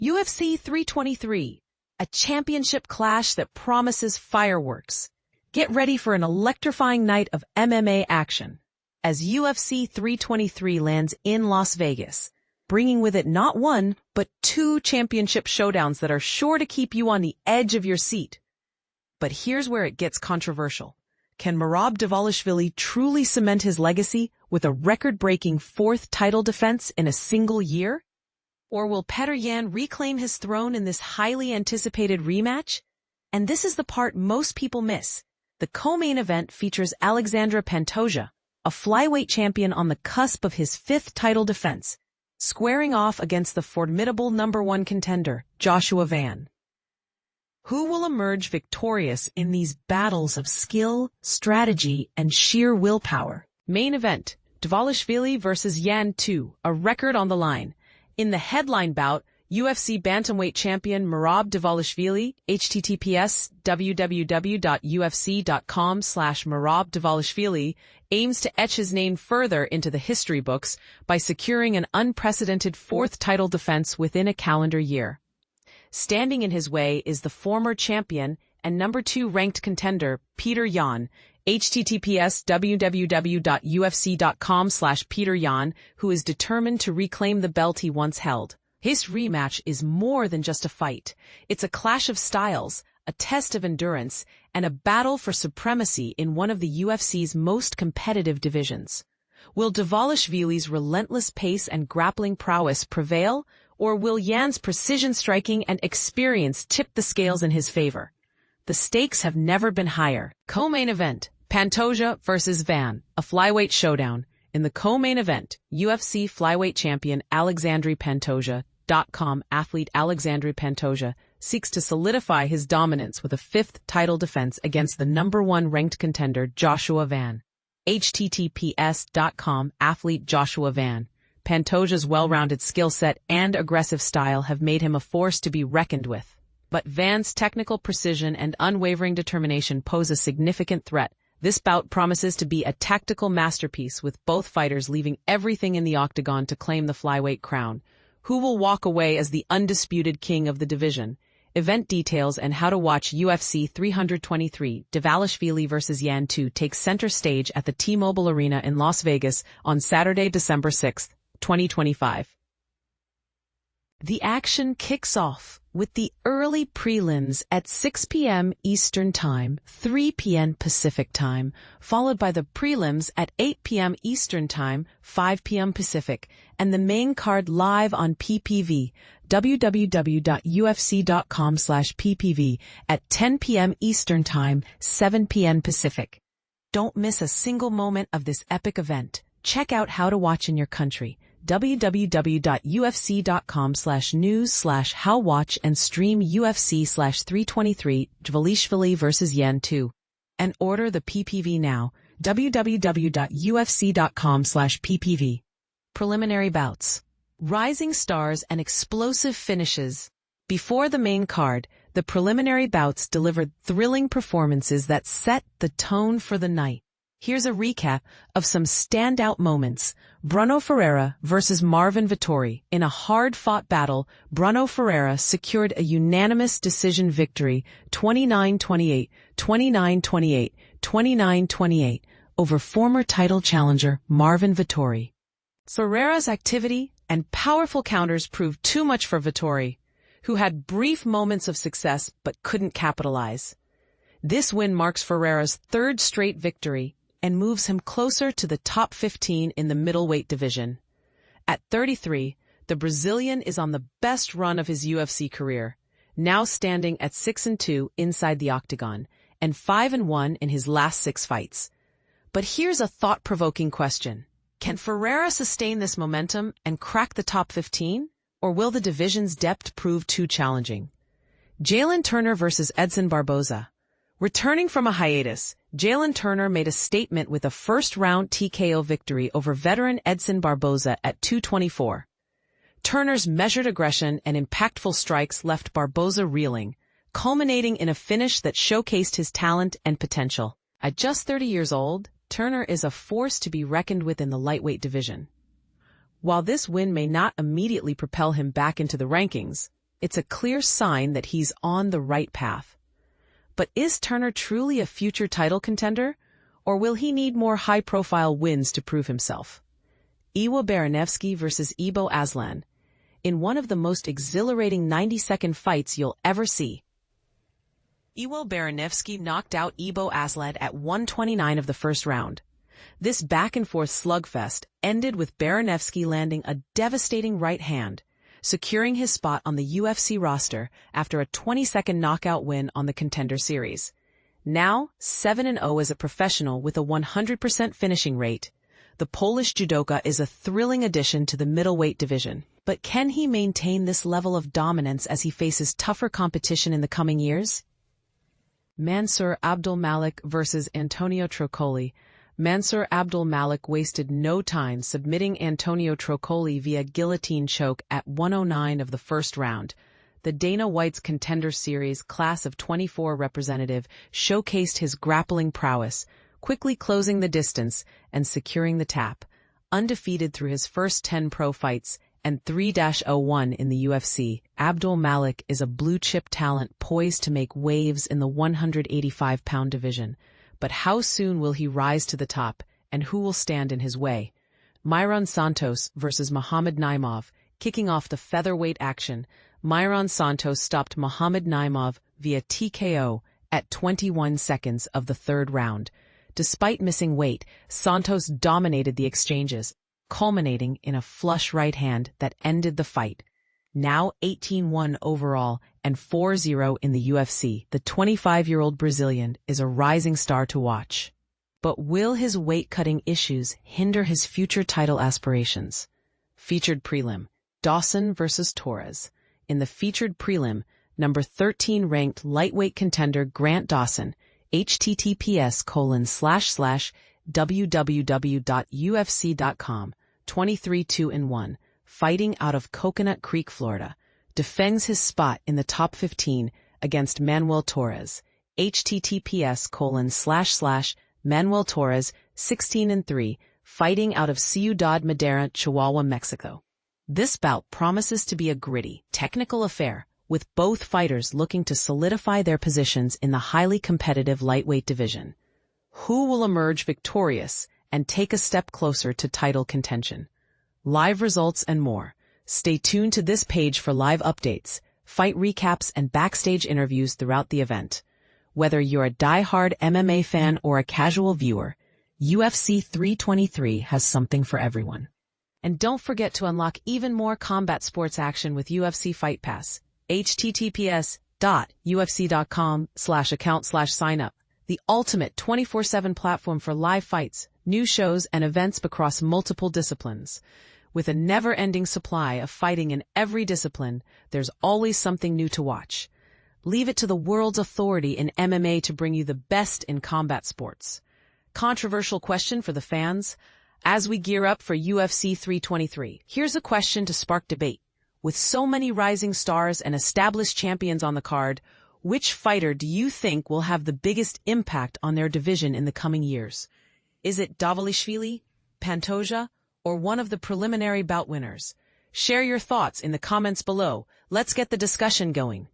UFC 323, a championship clash that promises fireworks. Get ready for an electrifying night of MMA action as UFC 323 lands in Las Vegas, bringing with it not one, but two championship showdowns that are sure to keep you on the edge of your seat. But here's where it gets controversial. Can Merab Dvalishvili truly cement his legacy with a record-breaking fourth title defense in a single year? Or will Petr Yan reclaim his throne in this highly anticipated rematch? And this is the part most people miss. The co-main event features Alexandre Pantoja, a flyweight champion on the cusp of his fifth title defense, squaring off against the formidable #1 contender, Joshua Van. Who will emerge victorious in these battles of skill, strategy, and sheer willpower? Main event, Dvalishvili vs. Yan 2, a record on the line. In the headline bout, UFC bantamweight champion Merab Dvalishvili, https://www.ufc.com/merabdvalishvili, aims to etch his name further into the history books by securing an unprecedented fourth title defense within a calendar year. Standing in his way is the former champion and #2 ranked contender, Petr Yan, https://www.ufc.com/PetrYan, who is determined to reclaim the belt he once held. His rematch is more than just a fight. It's a clash of styles, a test of endurance, and a battle for supremacy in one of the UFC's most competitive divisions. Will Dvalishvili's relentless pace and grappling prowess prevail, or will Yan's precision striking and experience tip the scales in his favor? The stakes have never been higher. Co-main event, Pantoja vs. Van, a flyweight showdown. In the co-main event, UFC flyweight champion Alexandre Pantoja, athlete Alexandre Pantoja, seeks to solidify his dominance with a fifth title defense against the #1 ranked contender Joshua Van. https://athlete Joshua Van. Pantoja's well-rounded skill set and aggressive style have made him a force to be reckoned with. But Van's technical precision and unwavering determination pose a significant threat. This bout promises to be a tactical masterpiece, with both fighters leaving everything in the octagon to claim the flyweight crown. Who will walk away as the undisputed king of the division? Event details and how to watch UFC 323, Dvalishvili vs. Yan 2 takes center stage at the T-Mobile Arena in Las Vegas on Saturday, December 6, 2025. The action kicks off with the early prelims at 6 p.m. Eastern Time, 3 p.m. Pacific Time, followed by the prelims at 8 p.m. Eastern Time, 5 p.m. Pacific, and the main card live on PPV, www.ufc.com/PPV, at 10 p.m. Eastern Time, 7 p.m. Pacific. Don't miss a single moment of this epic event. Check out how to watch in your country. www.ufc.com/news/howwatch and stream UFC/323 Dvalishvili vs. Yan 2. And order the PPV now. www.ufc.com/PPV. Preliminary bouts. Rising stars and explosive finishes. Before the main card, the preliminary bouts delivered thrilling performances that set the tone for the night. Here's a recap of some standout moments. Brunno Ferreira vs. Marvin Vettori. In a hard-fought battle, Brunno Ferreira secured a unanimous decision victory, 29-28, 29-28, 29-28, over former title challenger Marvin Vettori. Ferreira's activity and powerful counters proved too much for Vettori, who had brief moments of success but couldn't capitalize. This win marks Ferreira's third straight victory and moves him closer to the top 15 in the middleweight division. At 33, the Brazilian is on the best run of his UFC career, now standing at 6-2 inside the octagon and 5-1 in his last 6 fights. But here's a thought-provoking question. Can Ferreira sustain this momentum and crack the top 15? Or will the division's depth prove too challenging? Jalin Turner vs. Edson Barboza. Returning from a hiatus, Jalin Turner made a statement with a first-round TKO victory over veteran Edson Barboza at 224. Turner's measured aggression and impactful strikes left Barboza reeling, culminating in a finish that showcased his talent and potential. At just 30 years old, Turner is a force to be reckoned with in the lightweight division. While this win may not immediately propel him back into the rankings, It's a clear sign that he's on the right path. But is Turner truly a future title contender, or will he need more high-profile wins to prove himself? Iwo Baraniewski versus Ibo Aslan, in one of the most exhilarating 90-second fights you'll ever see. Iwo Baraniewski knocked out Ibo Aslan at 129 of the first round. This back-and-forth slugfest ended with Baraniewski landing a devastating right hand, securing his spot on the UFC roster after a 20-second knockout win on the Contender Series. Now 7-0 as a professional with a 100% finishing rate, the Polish judoka is a thrilling addition to the middleweight division. But can he maintain this level of dominance as he faces tougher competition in the coming years? Mansour Abdulmalik versus Antonio Trocoli. Mansour Abdulmalik wasted no time submitting Antonio Trocoli via guillotine choke at 109 of the first round. The Dana White's Contender Series Class of 24 representative showcased his grappling prowess, quickly closing the distance and securing the tap. Undefeated through his first 10 pro fights and 3-01 in the UFC, Abdulmalik is a blue-chip talent poised to make waves in the 185-pound division. But how soon will he rise to the top, and who will stand in his way? Myron Santos versus Muhammad Naimov. Kicking off the featherweight action, Myron Santos stopped Muhammad Naimov via TKO at 21 seconds of the third round. Despite missing weight, Santos dominated the exchanges, culminating in a flush right hand that ended the fight. Now 18-1 overall and 4-0 in the UFC, the 25-year-old Brazilian is a rising star to watch. But will his weight-cutting issues hinder his future title aspirations? Featured prelim, Dawson versus Torres. In the featured prelim, number 13 ranked lightweight contender Grant Dawson, https://www.ufc.com, 23-2-1, fighting out of Coconut Creek, Florida, defends his spot in the top 15 against Manuel Torres, https://Manuel Torres, 16-3, fighting out of Ciudad Madera, Chihuahua, Mexico. This bout promises to be a gritty, technical affair, with both fighters looking to solidify their positions in the highly competitive lightweight division. Who will emerge victorious and take a step closer to title contention? Live results and more. Stay tuned to this page for live updates, fight recaps, and backstage interviews throughout the event. Whether you're a die-hard MMA fan or a casual viewer, UFC 323 has something for everyone. And don't forget to unlock even more combat sports action with UFC Fight Pass. https://ufc.com/account/signup. The ultimate 24/7 platform for live fights, new shows, and events across multiple disciplines. With a never-ending supply of fighting in every discipline, there's always something new to watch. Leave it to the world's authority in MMA to bring you the best in combat sports. Controversial question for the fans. As we gear up for UFC 323, here's a question to spark debate. With so many rising stars and established champions on the card, which fighter do you think will have the biggest impact on their division in the coming years? Is it Dvalishvili, Pantoja, or one of the preliminary bout winners? Share your thoughts in the comments below. Let's get the discussion going.